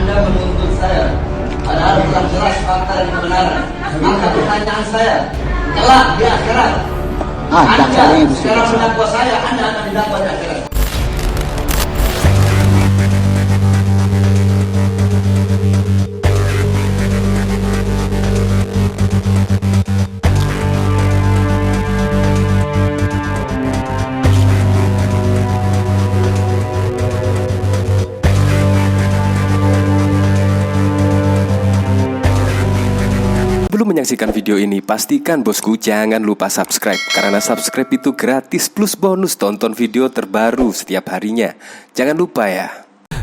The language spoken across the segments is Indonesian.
Anda menuntut saya, padahal telah jelas fakta dan kebenaran. Maka pertanyaan saya, kelak di akhirat, Anda sekarang mendakwa saya, Anda akan didakwa di akhirat. Sebelum menyaksikan video ini, pastikan bosku jangan lupa subscribe. Karena subscribe itu gratis plus bonus tonton video terbaru setiap harinya. Jangan lupa ya.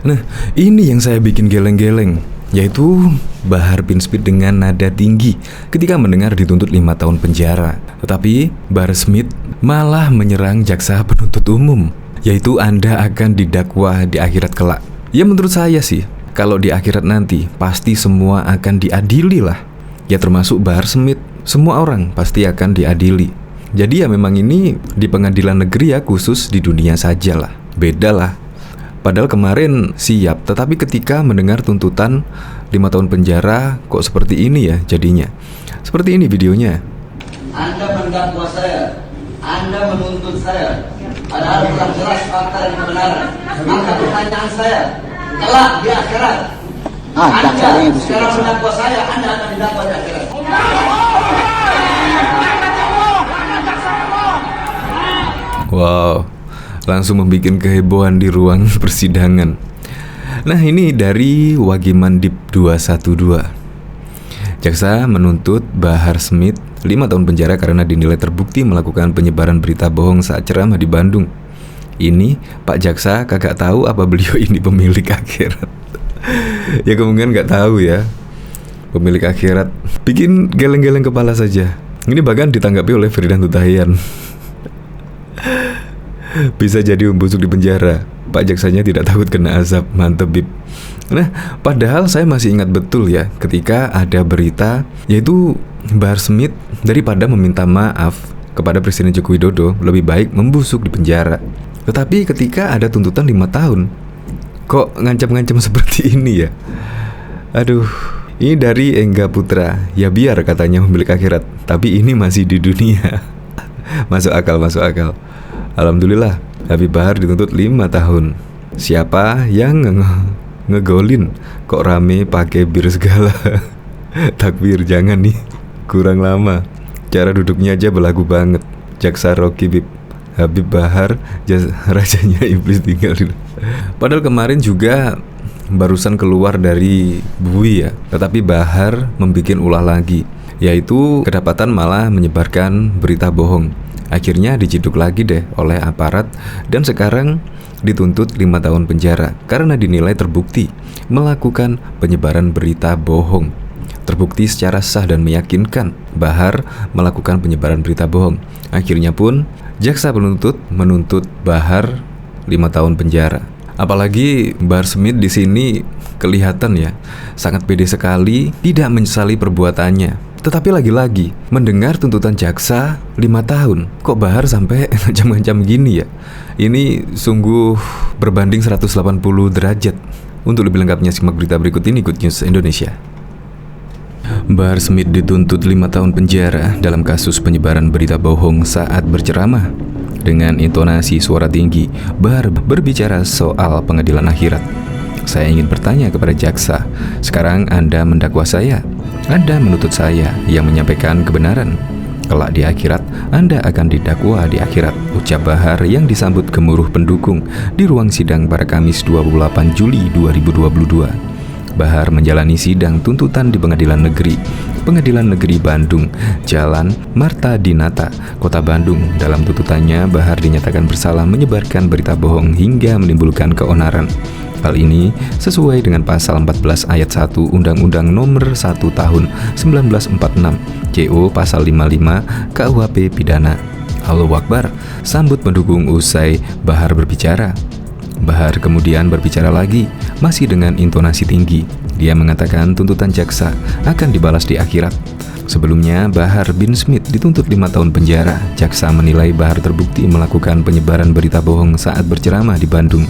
Nah, ini yang saya bikin geleng-geleng, yaitu Bahar bin Smith dengan nada tinggi ketika mendengar dituntut 5 tahun penjara. Tetapi Bahar Smith malah menyerang jaksa penuntut umum, yaitu Anda akan didakwa di akhirat kelak. Ya menurut saya sih, kalau di akhirat nanti pasti semua akan diadili lah. Ya termasuk Bahar Smith, semua orang pasti akan diadili. Jadi ya memang ini di pengadilan negeri ya, khusus di dunia saja lah. Beda lah. Padahal kemarin siap, tetapi ketika mendengar tuntutan 5 tahun penjara, kok seperti ini ya jadinya. Seperti ini videonya. Anda mendakwa saya, Anda menuntut saya, padahal telah jelas fakta dan kebenaran. Maka pertanyaan saya, kelak di akhirat, Anda sekarang mendakwa saya, Anda akan didakwa di akhirat. Wow, langsung membuat kehebohan di ruang persidangan. Nah ini dari Wagimandip 212. Jaksa menuntut Bahar Smith 5 tahun penjara karena dinilai terbukti melakukan penyebaran berita bohong saat ceramah di Bandung. Ini Pak Jaksa kagak tahu apa beliau ini pemilik akhirat. Ya kemungkinan nggak tahu ya, pemilik akhirat. Bikin geleng-geleng kepala saja. Ini bahkan ditanggapi oleh Firdan Hutahian. Bisa jadi membusuk di penjara, Pak Jaksanya tidak takut kena azab. Mantep Bib. Nah padahal saya masih ingat betul ya, ketika ada berita yaitu Bahar Smith daripada meminta maaf kepada Presiden Joko Widodo, lebih baik membusuk di penjara. Tetapi ketika ada tuntutan 5 tahun, kok ngancam-ngancam seperti ini ya? Aduh, ini dari Engga Putra. Ya biar katanya memiliki akhirat, tapi ini masih di dunia. Masuk akal, masuk akal. Alhamdulillah, Habib Bahar dituntut 5 tahun. Siapa yang ngegolin? Kok rame pakai bir segala? Takbir, jangan nih, kurang lama. Cara duduknya aja belagu banget. Jaksa Rocky Bib, Habib Bahar, rajanya iblis tinggal di. Padahal kemarin juga barusan keluar dari bui ya, tetapi Bahar membuat ulah lagi, yaitu kedapatan malah menyebarkan berita bohong. Akhirnya diciduk lagi deh oleh aparat dan sekarang dituntut 5 tahun penjara karena dinilai terbukti melakukan penyebaran berita bohong. Terbukti secara sah dan meyakinkan Bahar melakukan penyebaran berita bohong. Akhirnya pun jaksa penuntut menuntut Bahar 5 tahun penjara. Apalagi Bahar Smith di sini kelihatan ya sangat pede sekali, tidak menyesali perbuatannya. Tetapi lagi-lagi mendengar tuntutan jaksa 5 tahun, kok Bahar sampai ngancam-ngancam gini ya? Ini sungguh berbanding 180 derajat. Untuk lebih lengkapnya simak berita berikut ini, Good News Indonesia. Bahar Smith dituntut 5 tahun penjara dalam kasus penyebaran berita bohong saat berceramah. Dengan intonasi suara tinggi, Bahar berbicara soal pengadilan akhirat. Saya ingin bertanya kepada jaksa, sekarang Anda mendakwa saya, Anda menuntut saya yang menyampaikan kebenaran. Kelak di akhirat, Anda akan didakwa di akhirat, ucap Bahar yang disambut gemuruh pendukung di ruang sidang pada Kamis 28 Juli 2022. Bahar menjalani sidang tuntutan di Pengadilan Negeri Bandung, Jalan Marta Dinata, Kota Bandung. Dalam tuntutannya, Bahar dinyatakan bersalah menyebarkan berita bohong hingga menimbulkan keonaran. Hal ini sesuai dengan pasal 14 ayat 1 Undang-Undang Nomor 1 Tahun 1946, JO pasal 55 KUHP Pidana. Allahu Akbar, sambut pendukung usai Bahar berbicara. Bahar kemudian berbicara lagi, masih dengan intonasi tinggi. Dia mengatakan tuntutan jaksa akan dibalas di akhirat. Sebelumnya, Bahar bin Smith dituntut 5 tahun penjara. Jaksa menilai Bahar terbukti melakukan penyebaran berita bohong saat berceramah di Bandung.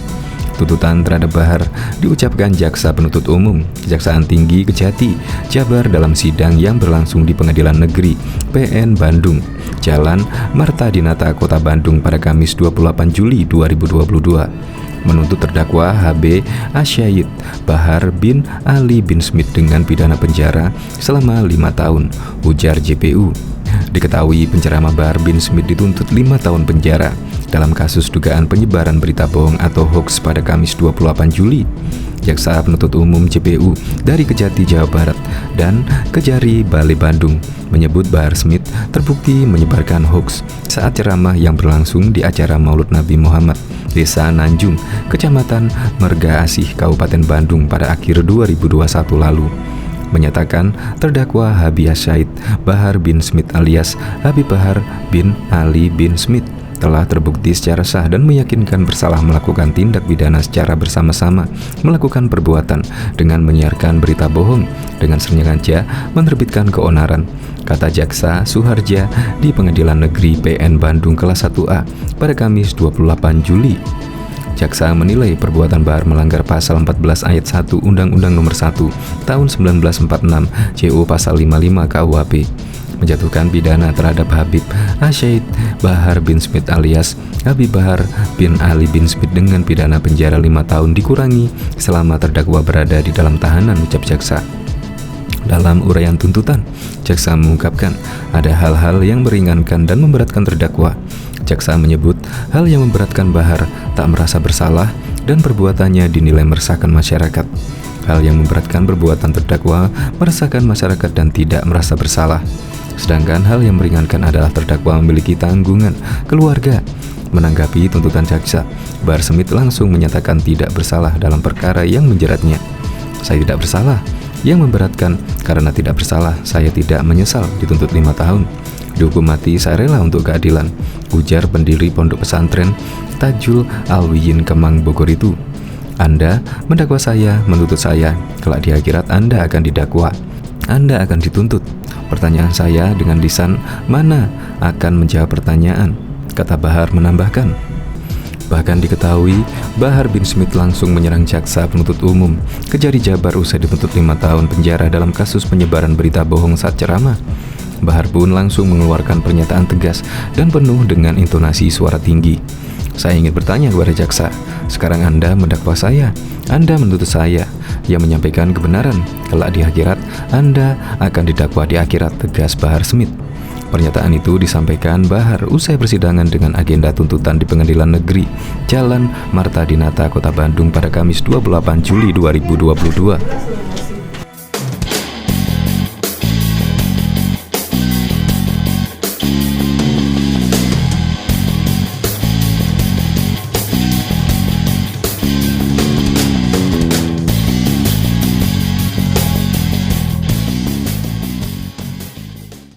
Tuntutan terhadap Bahar diucapkan Jaksa Penuntut Umum Kejaksaan Tinggi Kejati, Jabar dalam sidang yang berlangsung di Pengadilan Negeri PN Bandung, Jalan Marta Dinata, Kota Bandung pada Kamis 28 Juli 2022. Menuntut terdakwa HB Asyaid Bahar bin Ali bin Smith dengan pidana penjara selama 5 tahun, ujar JPU. Diketahui penceramah Bahar bin Smith dituntut 5 tahun penjara dalam kasus dugaan penyebaran berita bohong atau hoax pada Kamis 28 Juli. Jaksa Penuntut Umum JPU dari Kejati, Jawa Barat dan Kejari, Bali, Bandung menyebut Bahar Smith terbukti menyebarkan hoax saat ceramah yang berlangsung di acara Maulud Nabi Muhammad Desa Nanjung, Kecamatan Merga Asih, Kabupaten Bandung pada akhir 2021 lalu. Menyatakan terdakwa Habib Asyaid Bahar bin Smith alias Habib Bahar bin Ali bin Smith telah terbukti secara sah dan meyakinkan bersalah melakukan tindak pidana secara bersama-sama melakukan perbuatan dengan menyiarkan berita bohong dengan sengaja menerbitkan keonaran, kata Jaksa Suharja di Pengadilan Negeri PN Bandung kelas 1A pada Kamis 28 Juli. Jaksa menilai perbuatan Bahar melanggar pasal 14 ayat 1 Undang-Undang Nomor 1 Tahun 1946 JU pasal 55 KUHP, menjatuhkan pidana terhadap Habib Asyaid Bahar bin Smith alias Habib Bahar bin Ali bin Smith dengan pidana penjara 5 tahun dikurangi selama terdakwa berada di dalam tahanan, ucap jaksa. Dalam uraian tuntutan, jaksa mengungkapkan ada hal-hal yang meringankan dan memberatkan terdakwa. Jaksa menyebut hal yang memberatkan Bahar tak merasa bersalah dan perbuatannya dinilai meresahkan masyarakat. Hal yang memberatkan perbuatan terdakwa meresahkan masyarakat dan tidak merasa bersalah. Sedangkan hal yang meringankan adalah terdakwa memiliki tanggungan keluarga. Menanggapi tuntutan jaksa, Bahar Smith langsung menyatakan tidak bersalah dalam perkara yang menjeratnya. Saya tidak bersalah. Yang memberatkan karena tidak bersalah, saya tidak menyesal dituntut 5 tahun. Dihukum mati saya rela untuk keadilan, ujar pendiri pondok pesantren Tajul Alwiyin Kemang Bogor itu. Anda mendakwa saya, menuntut saya, kelak di akhirat Anda akan didakwa, Anda akan dituntut. Pertanyaan saya dengan lisan mana akan menjawab pertanyaan, kata Bahar menambahkan. Bahkan diketahui Bahar bin Smith langsung menyerang Jaksa Penuntut Umum Kejari, Jabar usai dituntut 5 tahun penjara dalam kasus penyebaran berita bohong saat ceramah. Bahar pun langsung mengeluarkan pernyataan tegas dan penuh dengan intonasi suara tinggi. Saya ingin bertanya kepada jaksa, sekarang Anda mendakwa saya, Anda menuntut saya, yang menyampaikan kebenaran, kelak di akhirat Anda akan didakwa di akhirat, tegas Bahar Smith. Pernyataan itu disampaikan Bahar usai persidangan dengan agenda tuntutan di Pengadilan Negeri Jalan Marta Dinata, Kota Bandung pada Kamis 28 Juli 2022.